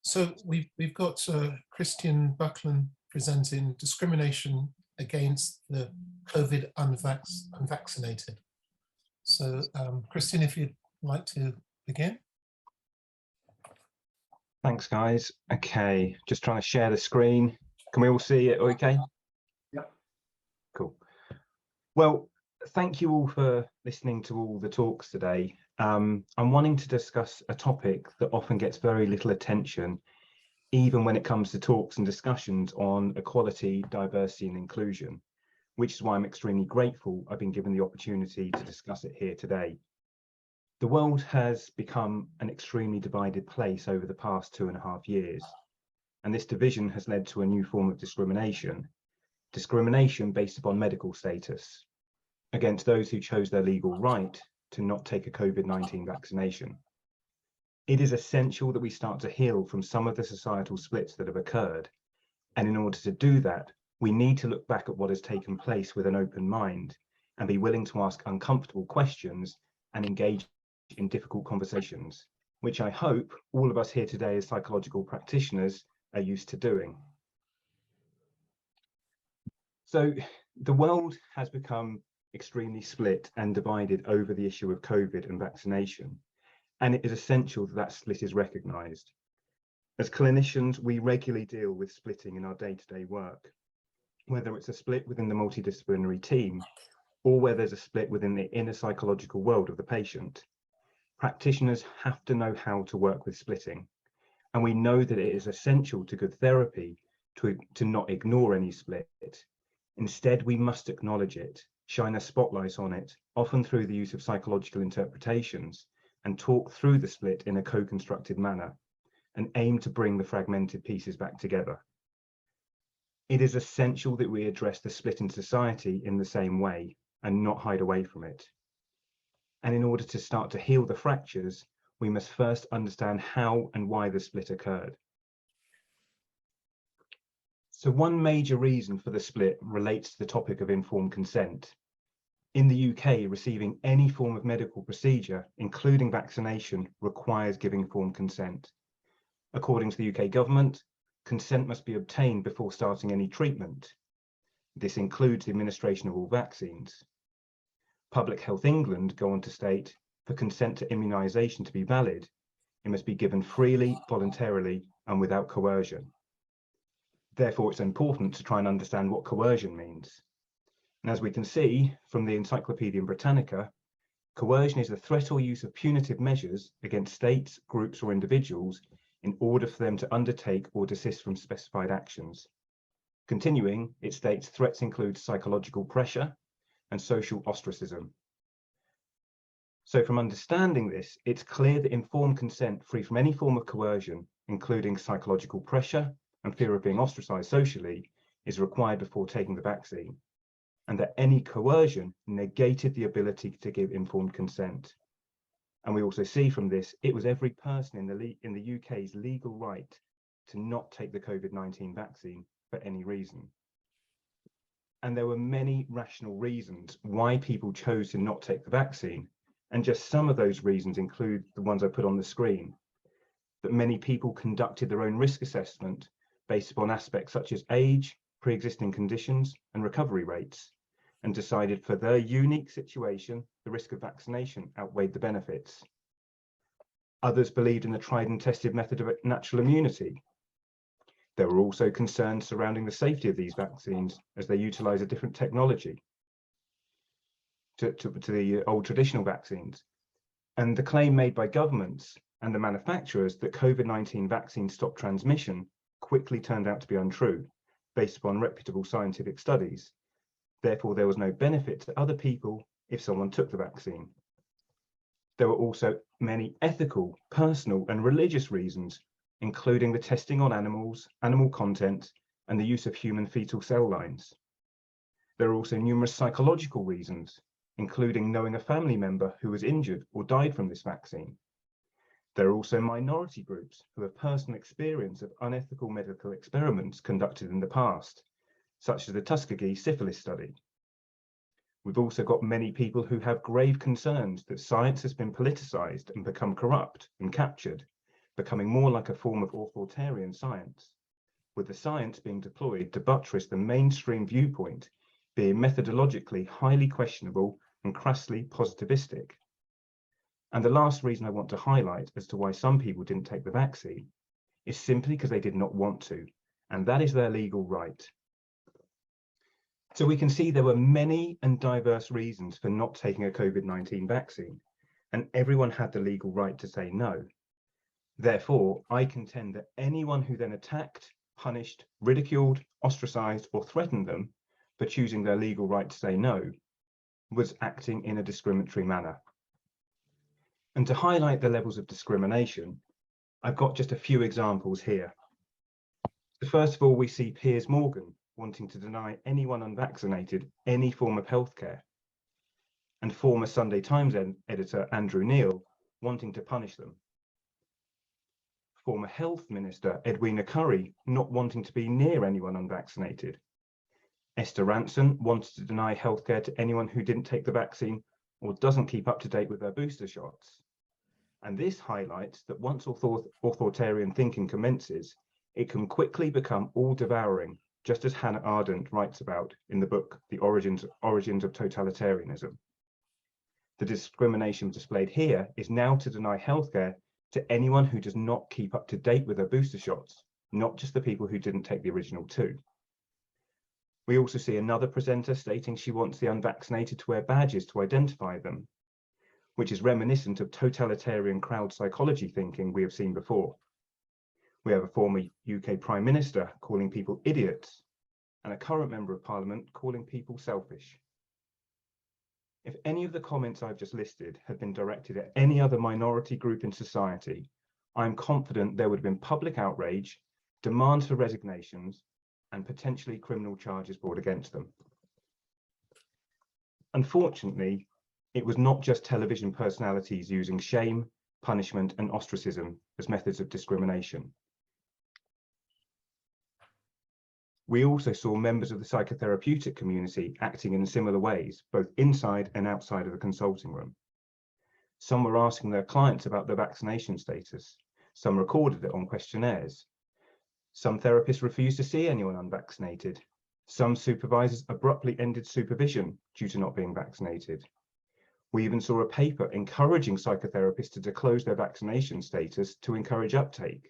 So we've got Christian Buckland presenting discrimination against the COVID-unvaccinated. So Christian, if you'd like to begin. Thanks, guys. Okay, just trying to share the screen. Can we all see it okay? Yep. Cool. Well, thank you all for listening to all the talks today. I'm wanting to discuss a topic that often gets very little attention, even when it comes to talks and discussions on equality, diversity and inclusion, which is why I'm extremely grateful I've been given the opportunity to discuss it here today. The world has become an extremely divided place over the past 2.5 years, and this division has led to a new form of discrimination based upon medical status, against those who chose their legal right to not take a COVID-19 vaccination. It is essential that we start to heal from some of the societal splits that have occurred, and in order to do that, we need to look back at what has taken place with an open mind and be willing to ask uncomfortable questions and engage in difficult conversations, which I hope all of us here today as psychological practitioners are used to doing. So the world has become extremely split and divided over the issue of COVID and vaccination, and it is essential that that split is recognised. As clinicians, we regularly deal with splitting in our day-to-day work, whether it's a split within the multidisciplinary team or where there's a split within the inner psychological world of the patient. Practitioners have to know how to work with splitting, and we know that it is essential to good therapy to not ignore any split. Instead, we must acknowledge it, shine a spotlight on it, often through the use of psychological interpretations, and talk through the split in a co-constructed manner, and aim to bring the fragmented pieces back together. It is essential that we address the split in society in the same way and not hide away from it. And in order to start to heal the fractures, we must first understand how and why the split occurred. So one major reason for the split relates to the topic of informed consent. In the UK, receiving any form of medical procedure, including vaccination, requires giving informed consent. According to the UK government, consent must be obtained before starting any treatment. This includes the administration of all vaccines. Public Health England go on to state, for consent to immunisation to be valid, it must be given freely, voluntarily, and without coercion. Therefore, it's important to try and understand what coercion means. And as we can see from the Encyclopaedia Britannica, coercion is the threat or use of punitive measures against states, groups, or individuals in order for them to undertake or desist from specified actions. Continuing, it states threats include psychological pressure and social ostracism. So from understanding this, it's clear that informed consent free from any form of coercion, including psychological pressure and fear of being ostracised socially, is required before taking the vaccine, and that any coercion negated the ability to give informed consent. And we also see from this, it was every person in the UK's legal right to not take the COVID-19 vaccine for any reason. And there were many rational reasons why people chose to not take the vaccine. And just some of those reasons include the ones I put on the screen. That many people conducted their own risk assessment based upon aspects such as age, pre-existing conditions, and recovery rates, and decided for their unique situation, the risk of vaccination outweighed the benefits. Others believed in the tried and tested method of natural immunity. There were also concerns surrounding the safety of these vaccines as they utilize a different technology to the old traditional vaccines. And the claim made by governments and the manufacturers that COVID-19 vaccines stop transmission quickly turned out to be untrue, based upon reputable scientific studies. Therefore, there was no benefit to other people if someone took the vaccine. There were also many ethical, personal, and religious reasons, including the testing on animals, animal content, and the use of human fetal cell lines. There are also numerous psychological reasons, including knowing a family member who was injured or died from this vaccine. There are also minority groups who have personal experience of unethical medical experiments conducted in the past, such as the Tuskegee syphilis study. We've also got many people who have grave concerns that science has been politicized and become corrupt and captured, becoming more like a form of authoritarian science, with the science being deployed to buttress the mainstream viewpoint being methodologically highly questionable and crassly positivistic. And the last reason I want to highlight as to why some people didn't take the vaccine is simply because they did not want to, and that is their legal right. So we can see there were many and diverse reasons for not taking a COVID-19 vaccine, and everyone had the legal right to say no. Therefore, I contend that anyone who then attacked, punished, ridiculed, ostracized, or threatened them for choosing their legal right to say no was acting in a discriminatory manner. And to highlight the levels of discrimination, I've got just a few examples here. So first of all, we see Piers Morgan wanting to deny anyone unvaccinated any form of healthcare, and former Sunday Times editor Andrew Neil wanting to punish them. Former Health Minister Edwina Currie not wanting to be near anyone unvaccinated. Esther Rantzen wanted to deny healthcare to anyone who didn't take the vaccine or doesn't keep up to date with their booster shots. And this highlights that once authoritarian thinking commences, it can quickly become all-devouring, just as Hannah Arendt writes about in the book, The Origins of Totalitarianism. The discrimination displayed here is now to deny healthcare to anyone who does not keep up to date with their booster shots, not just the people who didn't take the original two. We also see another presenter stating she wants the unvaccinated to wear badges to identify them, which is reminiscent of totalitarian crowd psychology thinking we have seen before. We have a former UK Prime Minister calling people idiots, and a current Member of Parliament calling people selfish. If any of the comments I've just listed had been directed at any other minority group in society, I'm confident there would have been public outrage, demands for resignations, and potentially criminal charges brought against them. Unfortunately, it was not just television personalities using shame, punishment, and ostracism as methods of discrimination. We also saw members of the psychotherapeutic community acting in similar ways, both inside and outside of the consulting room. Some were asking their clients about their vaccination status. Some recorded it on questionnaires. Some therapists refused to see anyone unvaccinated. Some supervisors abruptly ended supervision due to not being vaccinated. We even saw a paper encouraging psychotherapists to disclose their vaccination status to encourage uptake.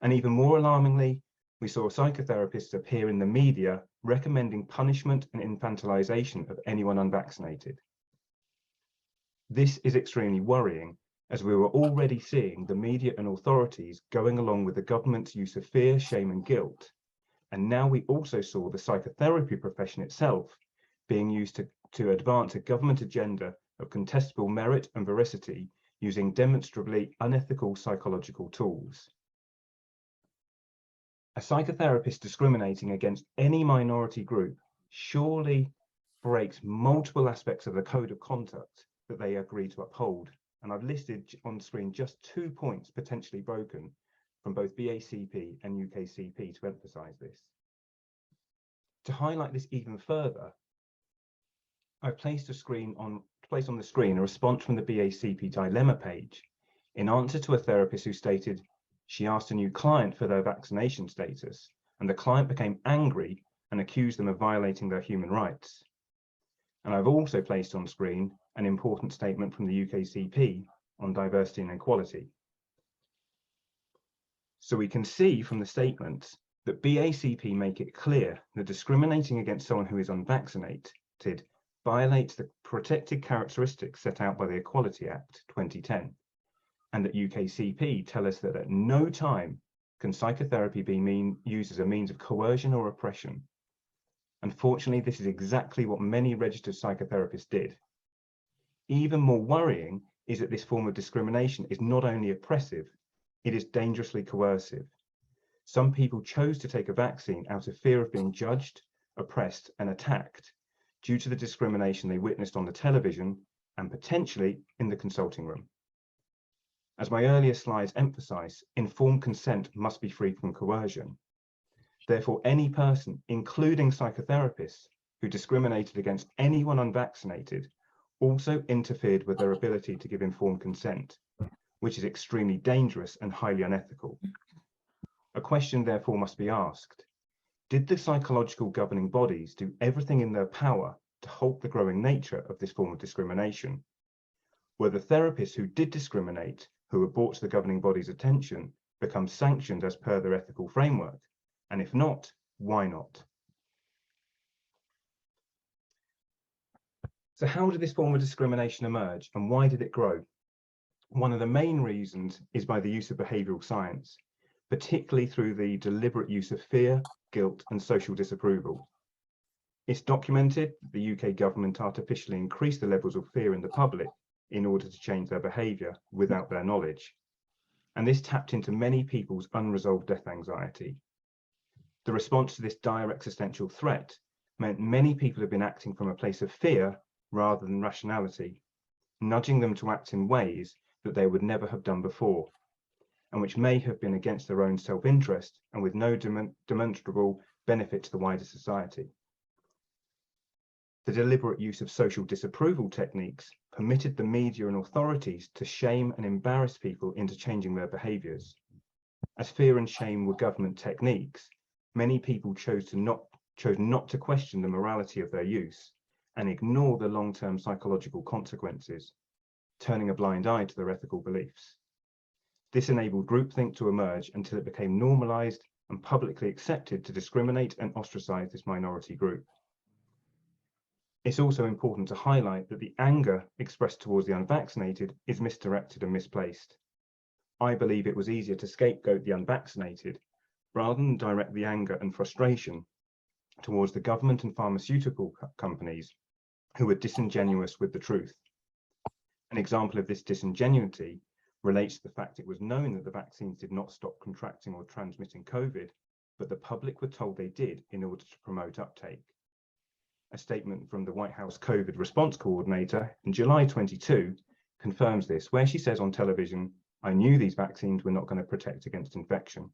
And even more alarmingly, we saw psychotherapists appear in the media recommending punishment and infantilization of anyone unvaccinated. This is extremely worrying, as we were already seeing the media and authorities going along with the government's use of fear, shame, and guilt. And now we also saw the psychotherapy profession itself being used to advance a government agenda of contestable merit and veracity using demonstrably unethical psychological tools. A psychotherapist discriminating against any minority group surely breaks multiple aspects of the code of conduct that they agree to uphold. And I've listed on screen just 2 points potentially broken from both BACP and UKCP to emphasize this. To highlight this even further, I've placed on the screen a response from the BACP dilemma page in answer to a therapist who stated she asked a new client for their vaccination status, and the client became angry and accused them of violating their human rights. And I've also placed on screen an important statement from the UKCP on diversity and equality. So we can see from the statements that BACP make it clear that discriminating against someone who is unvaccinated violates the protected characteristics set out by the Equality Act 2010. And that UKCP tell us that at no time can psychotherapy be used as a means of coercion or oppression. Unfortunately, this is exactly what many registered psychotherapists did. Even more worrying is that this form of discrimination is not only oppressive, it is dangerously coercive. Some people chose to take a vaccine out of fear of being judged, oppressed, and attacked due to the discrimination they witnessed on the television and potentially in the consulting room. As my earlier slides emphasize, informed consent must be free from coercion. Therefore, any person, including psychotherapists, who discriminated against anyone unvaccinated also interfered with their ability to give informed consent, which is extremely dangerous and highly unethical. A question therefore must be asked: did the psychological governing bodies do everything in their power to halt the growing nature of this form of discrimination? Were the therapists who did discriminate, who were brought to the governing body's attention, become sanctioned as per their ethical framework? And if not, why not? So how did this form of discrimination emerge, and why did it grow? One of the main reasons is by the use of behavioural science, particularly through the deliberate use of fear, guilt, and social disapproval. It's documented that the UK government artificially increased the levels of fear in the public in order to change their behaviour without their knowledge. And this tapped into many people's unresolved death anxiety. The response to this dire existential threat meant many people have been acting from a place of fear rather than rationality, nudging them to act in ways that they would never have done before, and which may have been against their own self-interest and with no demonstrable benefit to the wider society. The deliberate use of social disapproval techniques permitted the media and authorities to shame and embarrass people into changing their behaviours. As fear and shame were government techniques, many people chose not to question the morality of their use and ignore the long-term psychological consequences, turning a blind eye to their ethical beliefs. This enabled groupthink to emerge until it became normalised and publicly accepted to discriminate and ostracise this minority group. It's also important to highlight that the anger expressed towards the unvaccinated is misdirected and misplaced. I believe it was easier to scapegoat the unvaccinated rather than direct the anger and frustration towards the government and pharmaceutical companies who were disingenuous with the truth. An example of this disingenuity relates to the fact it was known that the vaccines did not stop contracting or transmitting COVID, but the public were told they did in order to promote uptake. A statement from the White House COVID response coordinator in July 22 confirms this, where she says on television, "I knew these vaccines were not going to protect against infection."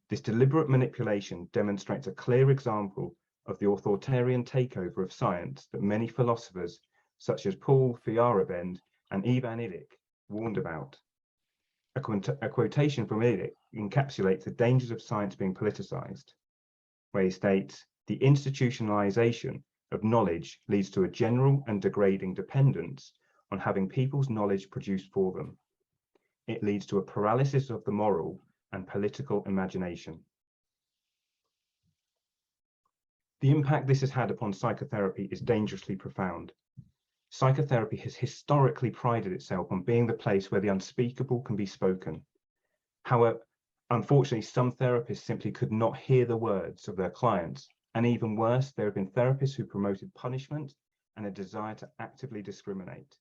This deliberate manipulation demonstrates a clear example of the authoritarian takeover of science that many philosophers, such as Paul Feyerabend and Ivan Illich, warned about. A quotation from Illich encapsulates the dangers of science being politicized, where he states, "The institutionalization of knowledge leads to a general and degrading dependence on having people's knowledge produced for them. It leads to a paralysis of the moral and political imagination." The impact this has had upon psychotherapy is dangerously profound. Psychotherapy has historically prided itself on being the place where the unspeakable can be spoken. However, unfortunately, some therapists simply could not hear the words of their clients, and even worse, there have been therapists who promoted punishment and a desire to actively discriminate.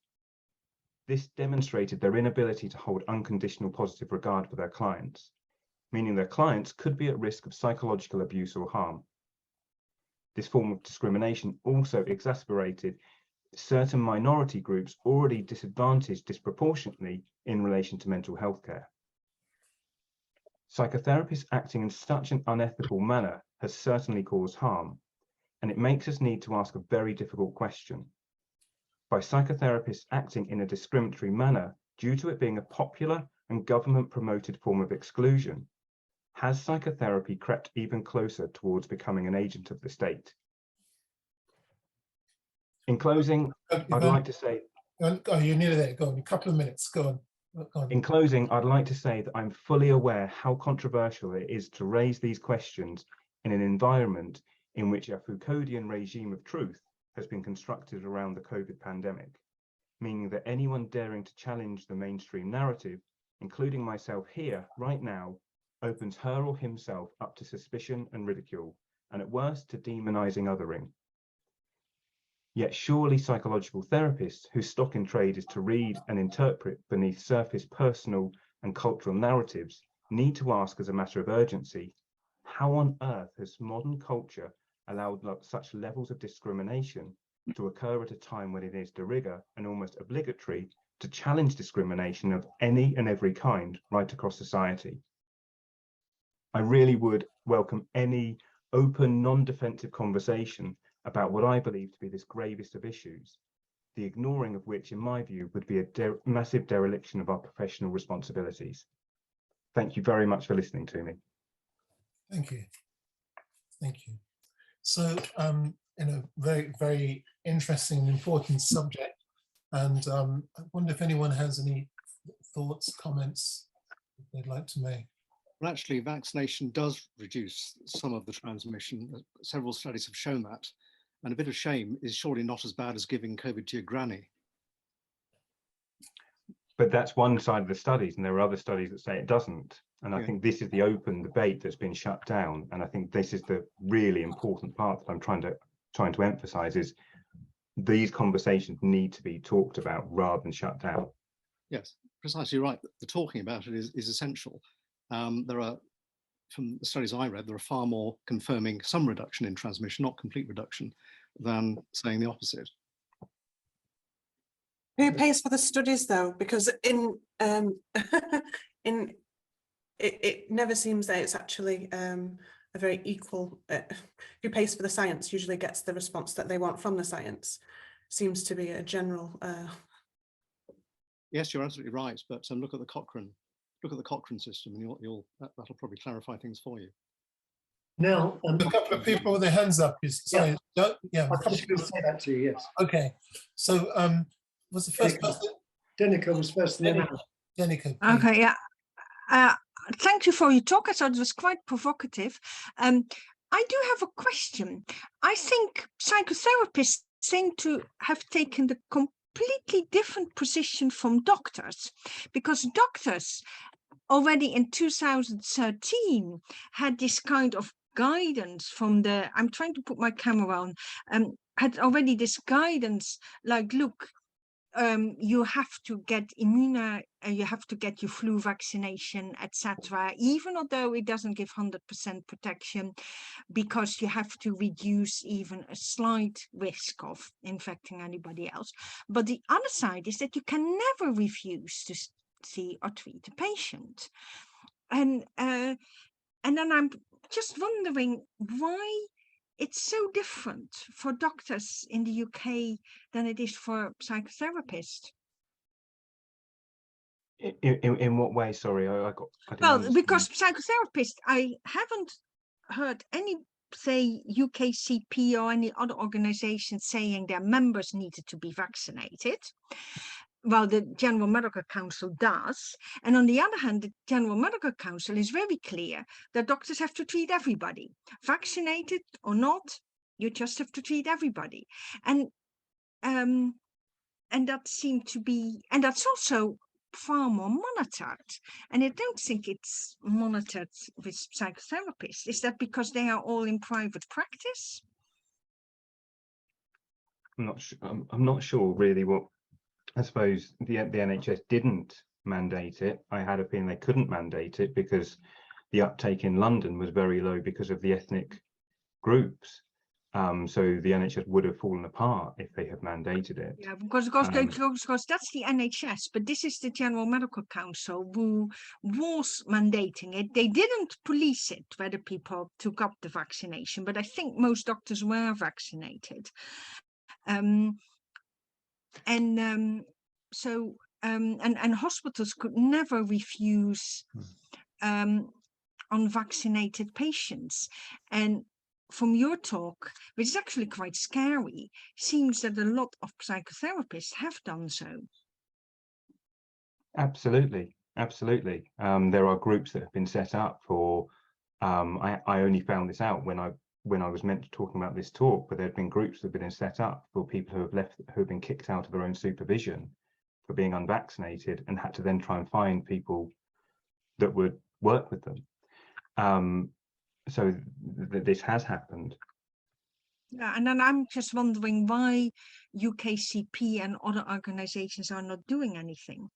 This demonstrated their inability to hold unconditional positive regard for their clients, meaning their clients could be at risk of psychological abuse or harm. This form of discrimination also exacerbated certain minority groups already disadvantaged disproportionately in relation to mental health care. Psychotherapists acting in such an unethical manner has certainly caused harm, and it makes us need to ask a very difficult question. By psychotherapists acting in a discriminatory manner due to it being a popular and government-promoted form of exclusion, has psychotherapy crept even closer towards becoming an agent of the state? In closing, I'd like to say... Oh, you're nearly there. Go on, a couple of minutes. Go on. In closing, I'd like to say that I'm fully aware how controversial it is to raise these questions in an environment in which a Foucauldian regime of truth has been constructed around the COVID pandemic, meaning that anyone daring to challenge the mainstream narrative, including myself here right now, opens her or himself up to suspicion and ridicule, and at worst to demonizing othering. Yet surely psychological therapists whose stock in trade is to read and interpret beneath surface personal and cultural narratives need to ask as a matter of urgency, how on earth has modern culture allowed such levels of discrimination to occur at a time when it is de rigueur and almost obligatory to challenge discrimination of any and every kind right across society? I really would welcome any open, non-defensive conversation about what I believe to be this gravest of issues, the ignoring of which, in my view, would be a massive dereliction of our professional responsibilities. Thank you very much for listening to me. Thank you. Thank you. So, very, very interesting and important subject. And I wonder if anyone has any thoughts, comments they'd like to make. Well, actually, vaccination does reduce some of the transmission. Several studies have shown that. And a bit of shame is surely not as bad as giving COVID to your granny. But that's one side of the studies, and there are other studies that say it doesn't. And I think this is the open debate that's been shut down. And I think this is the really important part that I'm trying to emphasize is these conversations need to be talked about rather than shut down. Yes, precisely right. The talking about it is essential. There are, from the studies I read, there are far more confirming some reduction in transmission, not complete reduction, than saying the opposite. Who pays for the studies though? Because it never seems that it's actually a very equal. Who pays for the science usually gets the response that they want from the science. Seems to be a general. Yes, you're absolutely right. But look at the Cochrane. Look at the Cochrane system, and that'll probably clarify things for you. Now, a couple of people with their hands up. Sorry, yeah. I was just going to say that to you. Yes. Okay. So, was the first person? Denica was first. Denica. Okay. Yeah. Thank you for your talk. I thought it was quite provocative. I do have a question. I think psychotherapists seem to have taken the completely different position from doctors, because doctors already in 2013 had this kind of guidance from the, I'm trying to put my camera on, had already this guidance like, look, you have to get you have to get your flu vaccination, etc., even although it doesn't give 100% protection, because you have to reduce even a slight risk of infecting anybody else. But the other side is that you can never refuse to see or treat a patient. And then I'm just wondering why it's so different for doctors in the UK than it is for psychotherapists. In what way? Sorry, I well, because psychotherapists, I haven't heard any, say, UKCP or any other organization saying their members needed to be vaccinated. Well, the General Medical Council does. And on the other hand, the General Medical Council is very clear that doctors have to treat everybody, vaccinated or not, you just have to treat everybody. And that seemed to be, and that's also far more monitored. And I don't think it's monitored with psychotherapists. Is that because they are all in private practice? I'm not sure really what. I suppose the NHS didn't mandate it. I had a feeling they couldn't mandate it because the uptake in London was very low because of the ethnic groups. So the NHS would have fallen apart if they had mandated it. Yeah, because that's the NHS, but this is the General Medical Council who was mandating it. They didn't police it, whether people took up the vaccination, but I think most doctors were vaccinated. And hospitals could never refuse unvaccinated patients. And from your talk, which is actually quite scary, seems that a lot of psychotherapists have done so. Absolutely. There are groups that have been set up for. I only found this out when I was meant to talking about this talk, but there have been groups that have been set up for people who have been kicked out of their own supervision for being unvaccinated and had to then try and find people that would work with them. So this has happened. Yeah, and then I'm just wondering why UKCP and other organizations are not doing anything.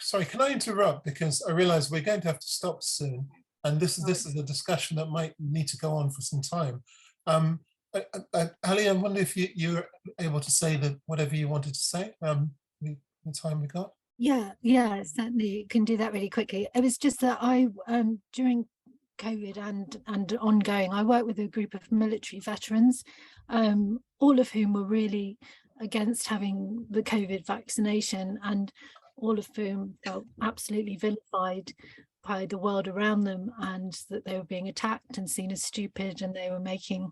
Sorry, can I interrupt? Because I realize we're going to have to stop soon. And this is a discussion that might need to go on for some time. Ali, I wonder if you're able to say that whatever you wanted to say, the time we got. Yeah, certainly can do that really quickly. It was just that I, during COVID and ongoing, I work with a group of military veterans, all of whom were really against having the COVID vaccination, and all of whom felt absolutely vilified by the world around them, and that they were being attacked and seen as stupid, and they were making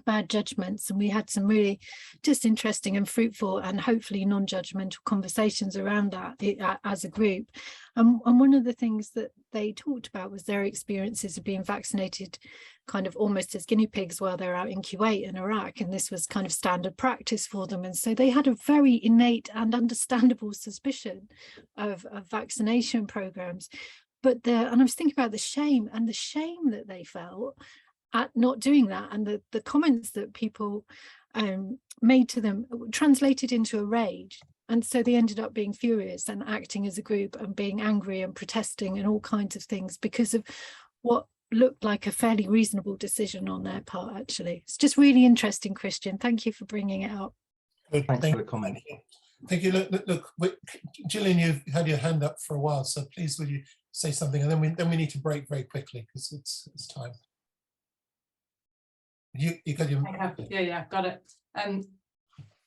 bad judgments. And we had some really just interesting and fruitful and hopefully non-judgmental conversations around that as a group. And one of the things that they talked about was their experiences of being vaccinated kind of almost as guinea pigs while they're out in Kuwait and Iraq, and this was kind of standard practice for them. And so they had a very innate and understandable suspicion of vaccination programs. But and I was thinking about the shame that they felt at not doing that, and the comments that people made to them translated into a rage. And so they ended up being furious and acting as a group and being angry and protesting and all kinds of things because of what looked like a fairly reasonable decision on their part, actually. It's just really interesting, Christian. Thank you for bringing it up. Good. Thanks for the comment. Thank you. Look, Gillian, you've had your hand up for a while, so please will you say something, and then we need to break very quickly because it's time. You got your... Yeah, got it.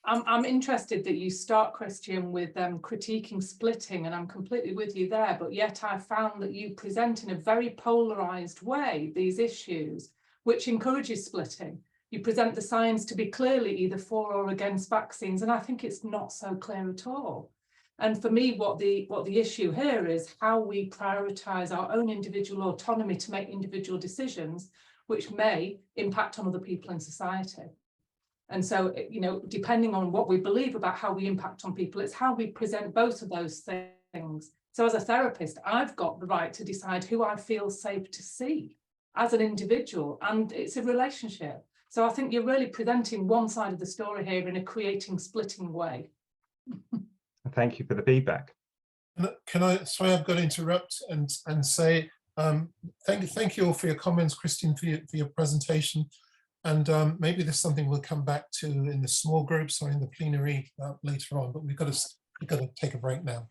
I'm interested that you start, Christian, with critiquing splitting, and I'm completely with you there, but yet I found that you present in a very polarized way these issues, which encourages splitting. You present the science to be clearly either for or against vaccines, and I think it's not so clear at all. And for me, what the issue here is how we prioritize our own individual autonomy to make individual decisions, which may impact on other people in society. And so, you know, depending on what we believe about how we impact on people, it's how we present both of those things. So as a therapist, I've got the right to decide who I feel safe to see as an individual, and it's a relationship. So I think you're really presenting one side of the story here in a creating splitting way. Thank you for the feedback. Can I, sorry, I've got to interrupt and say thank you all for your comments, Christian, for your presentation. And maybe there's something we'll come back to in the small groups or in the plenary later on, but we've got to take a break now.